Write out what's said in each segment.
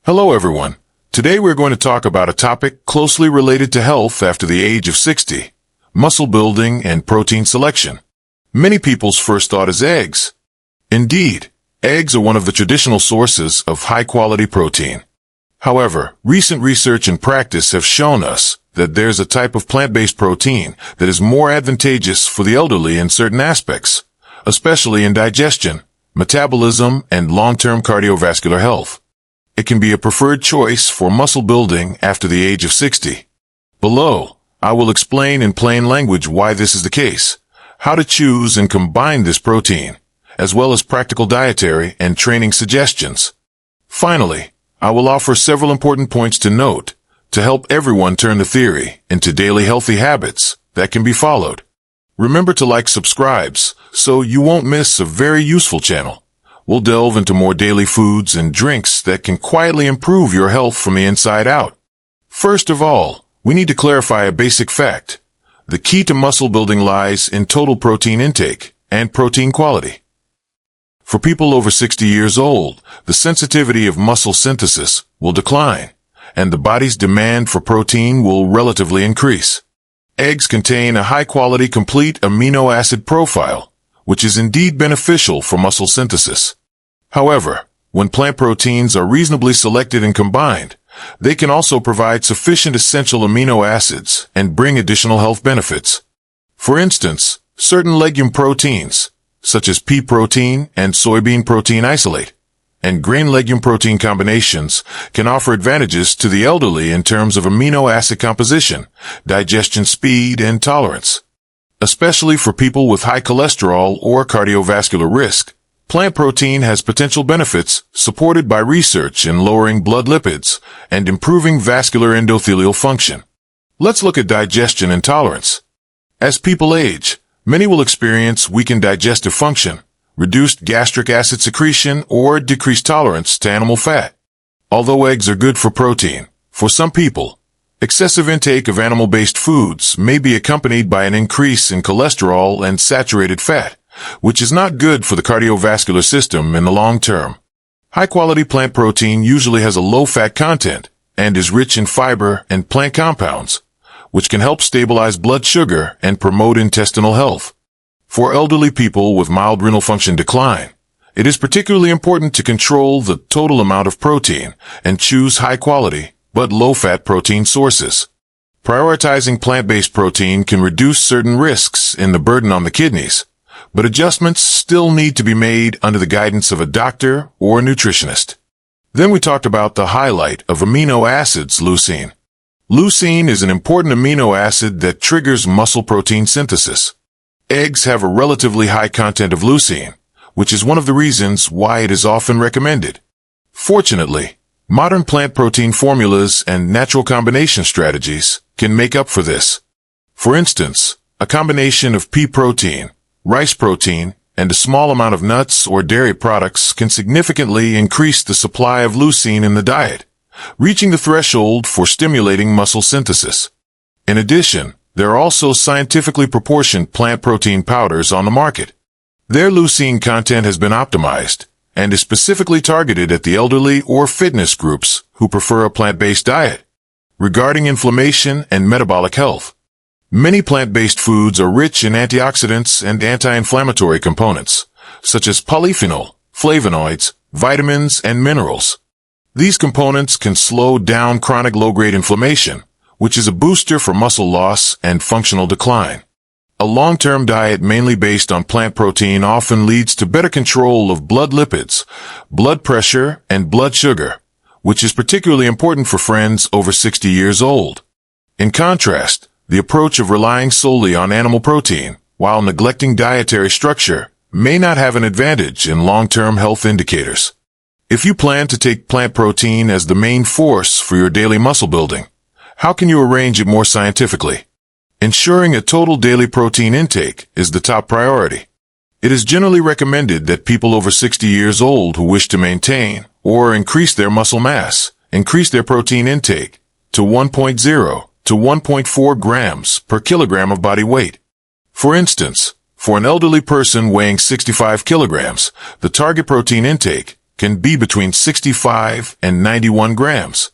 Hello everyone. Today we're going to talk about a topic closely related to health after the age of 60, muscle building and protein selection. Many people's first thought is eggs. Indeed, eggs are one of the traditional sources of high-quality protein. However, recent research and practice have shown us that there's a type of plant-based protein that is more advantageous for the elderly in certain aspects, especially in digestion, metabolism, and long-term cardiovascular health. It can be a preferred choice for muscle building after the age of 60. Below, I will explain in plain language why this is the case, how to choose and combine this protein, as well as practical dietary and training suggestions. Finally, I will offer several important points to note to help everyone turn the theory into daily healthy habits that can be followed. Remember to like, subscribe, so you won't miss a very useful channel. We'll delve into more daily foods and drinks that can quietly improve your health from the inside out. First of all, we need to clarify a basic fact. The key to muscle building lies in total protein intake and protein quality. For people over 60 years old, the sensitivity of muscle synthesis will decline, and the body's demand for protein will relatively increase. Eggs contain a high-quality complete amino acid profile, which is indeed beneficial for muscle synthesis. However, when plant proteins are reasonably selected and combined, they can also provide sufficient essential amino acids and bring additional health benefits. For instance, certain legume proteins, such as pea protein and soybean protein isolate, and grain legume protein combinations can offer advantages to the elderly in terms of amino acid composition, digestion speed, and tolerance. Especially for people with high cholesterol or cardiovascular risk, plant protein has potential benefits supported by research in lowering blood lipids and improving vascular endothelial function. Let's look at digestion and tolerance. As people age, many will experience weakened digestive function, reduced gastric acid secretion, or decreased tolerance to animal fat. Although eggs are good for protein, for some people, excessive intake of animal-based foods may be accompanied by an increase in cholesterol and saturated fat, which is not good for the cardiovascular system in the long term. High-quality plant protein usually has a low-fat content and is rich in fiber and plant compounds, which can help stabilize blood sugar and promote intestinal health. For elderly people with mild renal function decline, it is particularly important to control the total amount of protein and choose high-quality but low-fat protein sources. Prioritizing plant-based protein can reduce certain risks in the burden on the kidneys, but adjustments still need to be made under the guidance of a doctor or a nutritionist. Then we talked about the highlight of amino acids, leucine. Leucine is an important amino acid that triggers muscle protein synthesis. Eggs have a relatively high content of leucine, which is one of the reasons why it is often recommended. Fortunately, modern plant protein formulas and natural combination strategies can make up for this. For instance, a combination of pea protein, rice protein, and a small amount of nuts or dairy products can significantly increase the supply of leucine in the diet, reaching the threshold for stimulating muscle synthesis. In addition, there are also scientifically proportioned plant protein powders on the market. Their leucine content has been optimized and is specifically targeted at the elderly or fitness groups who prefer a plant-based diet. Regarding inflammation and metabolic health, many plant-based foods are rich in antioxidants and anti-inflammatory components, such as polyphenol, flavonoids, vitamins, and minerals. These components can slow down chronic low-grade inflammation, which is a booster for muscle loss and functional decline. A long-term diet mainly based on plant protein often leads to better control of blood lipids, blood pressure, and blood sugar, which is particularly important for friends over 60 years old. In contrast, the approach of relying solely on animal protein, while neglecting dietary structure, may not have an advantage in long-term health indicators. If you plan to take plant protein as the main force for your daily muscle building, how can you arrange it more scientifically? Ensuring a total daily protein intake is the top priority. It is generally recommended that people over 60 years old who wish to maintain or increase their muscle mass increase their protein intake to 1.0 to 1.4 grams per kilogram of body weight. For instance, for an elderly person weighing 65 kilograms, the target protein intake can be between 65 and 91 grams.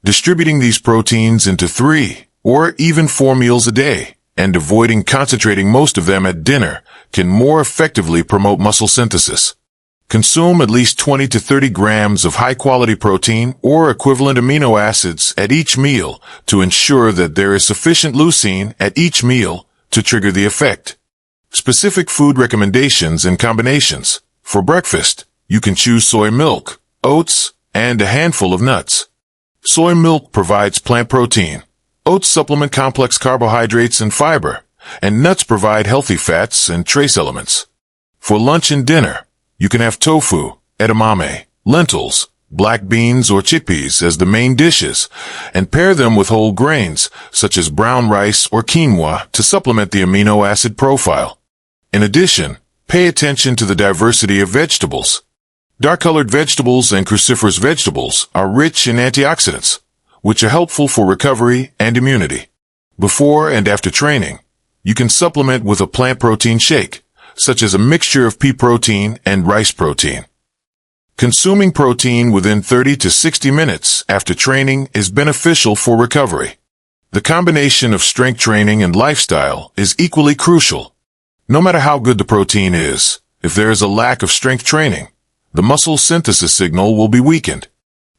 Distributing these proteins into 3 or even 4 meals a day and avoiding concentrating most of them at dinner can more effectively promote muscle synthesis. Consume at least 20 to 30 grams of high-quality protein or equivalent amino acids at each meal to ensure that there is sufficient leucine at each meal to trigger the effect. Specific food recommendations and combinations. For breakfast, you can choose soy milk, oats, and a handful of nuts. Soy milk provides plant protein. Oats supplement complex carbohydrates and fiber, and nuts provide healthy fats and trace elements. For lunch and dinner, you can have tofu, edamame, lentils, black beans or chickpeas as the main dishes, and pair them with whole grains, such as brown rice or quinoa, to supplement the amino acid profile. In addition, pay attention to the diversity of vegetables. Dark-colored vegetables and cruciferous vegetables are rich in antioxidants, which are helpful for recovery and immunity. Before and after training, you can supplement with a plant protein shake, such as a mixture of pea protein and rice protein. Consuming protein within 30 to 60 minutes after training is beneficial for recovery. The combination of strength training and lifestyle is equally crucial. No matter how good the protein is, if there is a lack of strength training, the muscle synthesis signal will be weakened.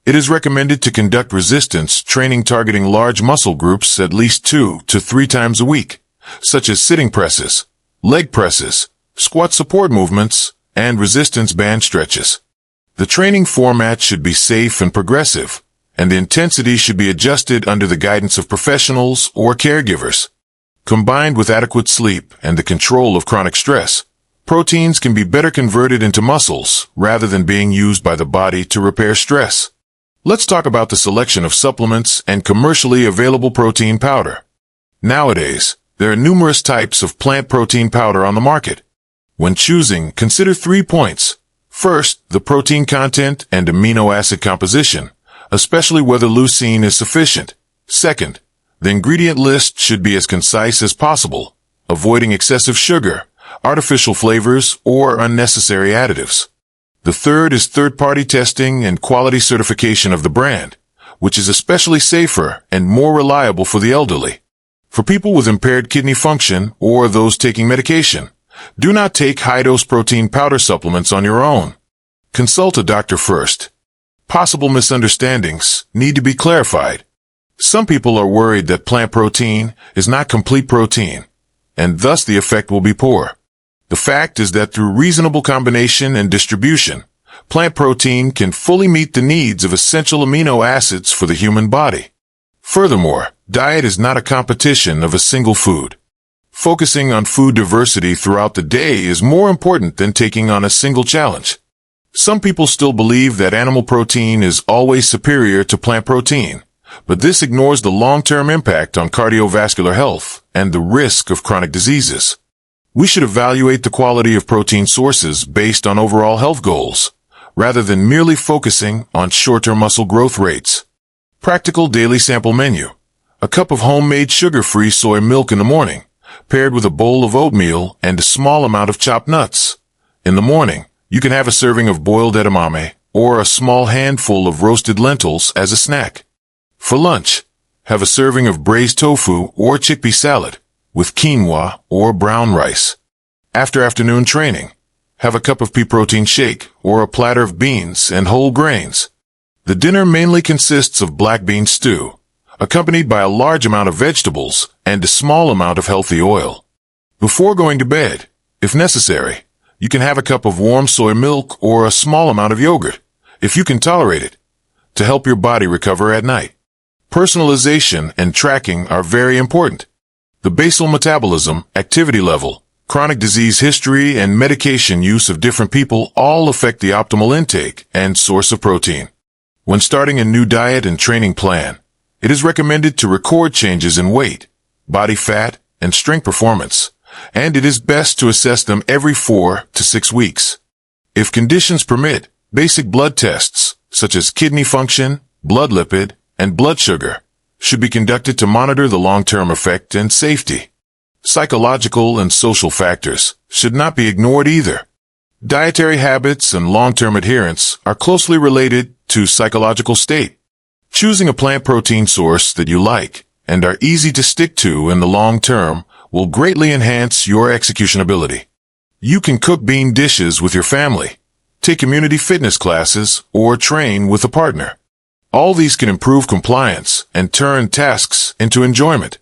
It is recommended to conduct resistance training targeting large muscle groups at least 2 to 3 times a week, such as sitting presses, leg presses, squat support movements, and resistance band stretches. The training format should be safe and progressive, and the intensity should be adjusted under the guidance of professionals or caregivers. Combined with adequate sleep and the control of chronic stress, proteins can be better converted into muscles rather than being used by the body to repair stress. Let's talk about the selection of supplements and commercially available protein powder. Nowadays, there are numerous types of plant protein powder on the market. When choosing, consider 3 points. First, the protein content and amino acid composition, especially whether leucine is sufficient. Second, the ingredient list should be as concise as possible, avoiding excessive sugar, artificial flavors, or unnecessary additives. The third is third-party testing and quality certification of the brand, which is especially safer and more reliable for the elderly. For people with impaired kidney function or those taking medication, do not take high-dose protein powder supplements on your own. Consult a doctor first. Possible misunderstandings need to be clarified. Some people are worried that plant protein is not complete protein, and thus the effect will be poor. The fact is that through reasonable combination and distribution, plant protein can fully meet the needs of essential amino acids for the human body. Furthermore, diet is not a competition of a single food. Focusing on food diversity throughout the day is more important than taking on a single challenge. Some people still believe that animal protein is always superior to plant protein, but this ignores the long-term impact on cardiovascular health and the risk of chronic diseases. We should evaluate the quality of protein sources based on overall health goals, rather than merely focusing on short-term muscle growth rates. Practical daily sample menu. A cup of homemade sugar-free soy milk in the morning, paired with a bowl of oatmeal and a small amount of chopped nuts. In the morning, you can have a serving of boiled edamame or a small handful of roasted lentils as a snack. For lunch, have a serving of braised tofu or chickpea salad with quinoa or brown rice. After afternoon training, have a cup of pea protein shake or a platter of beans and whole grains. The dinner mainly consists of black bean stew, accompanied by a large amount of vegetables and a small amount of healthy oil. Before going to bed, if necessary, you can have a cup of warm soy milk or a small amount of yogurt, if you can tolerate it, to help your body recover at night. Personalization and tracking are very important. The basal metabolism, activity level, chronic disease history, and medication use of different people all affect the optimal intake and source of protein. When starting a new diet and training plan, it is recommended to record changes in weight, body fat, and strength performance, and it is best to assess them every 4 to 6 weeks. If conditions permit, basic blood tests, such as kidney function, blood lipid, and blood sugar, should be conducted to monitor the long-term effect and safety. Psychological and social factors should not be ignored either. Dietary habits and long-term adherence are closely related to psychological state. Choosing a plant protein source that you like and are easy to stick to in the long term will greatly enhance your execution ability. You can cook bean dishes with your family, take community fitness classes, or train with a partner. All these can improve compliance and turn tasks into enjoyment.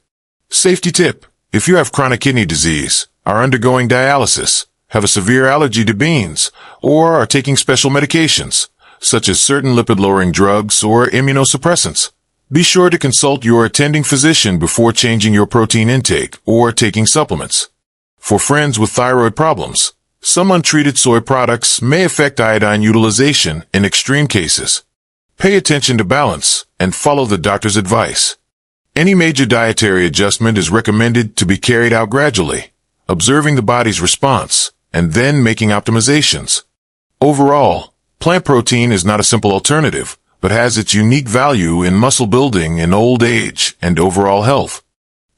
Safety tip: if you have chronic kidney disease, are undergoing dialysis, have a severe allergy to beans, or are taking special medications, such as certain lipid-lowering drugs or immunosuppressants, be sure to consult your attending physician before changing your protein intake or taking supplements. For friends with thyroid problems, some untreated soy products may affect iodine utilization in extreme cases. Pay attention to balance and follow the doctor's advice. Any major dietary adjustment is recommended to be carried out gradually, observing the body's response and then making optimizations. Overall, plant protein is not a simple alternative, but has its unique value in muscle building in old age and overall health.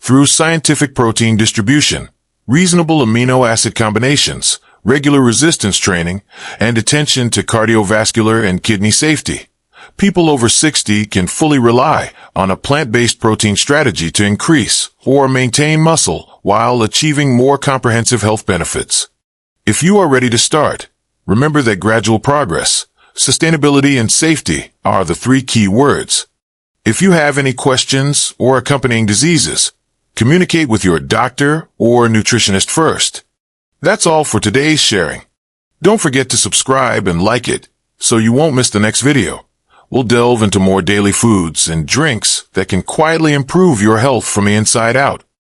Through scientific protein distribution, reasonable amino acid combinations, regular resistance training, and attention to cardiovascular and kidney safety, people over 60 can fully rely on a plant-based protein strategy to increase or maintain muscle while achieving more comprehensive health benefits. If you are ready to start, remember that gradual progress, sustainability, and safety are the three key words. If you have any questions or accompanying diseases, communicate with your doctor or nutritionist first. That's all for today's sharing. Don't forget to subscribe and like it so you won't miss the next video. We'll delve into more daily foods and drinks that can quietly improve your health from the inside out.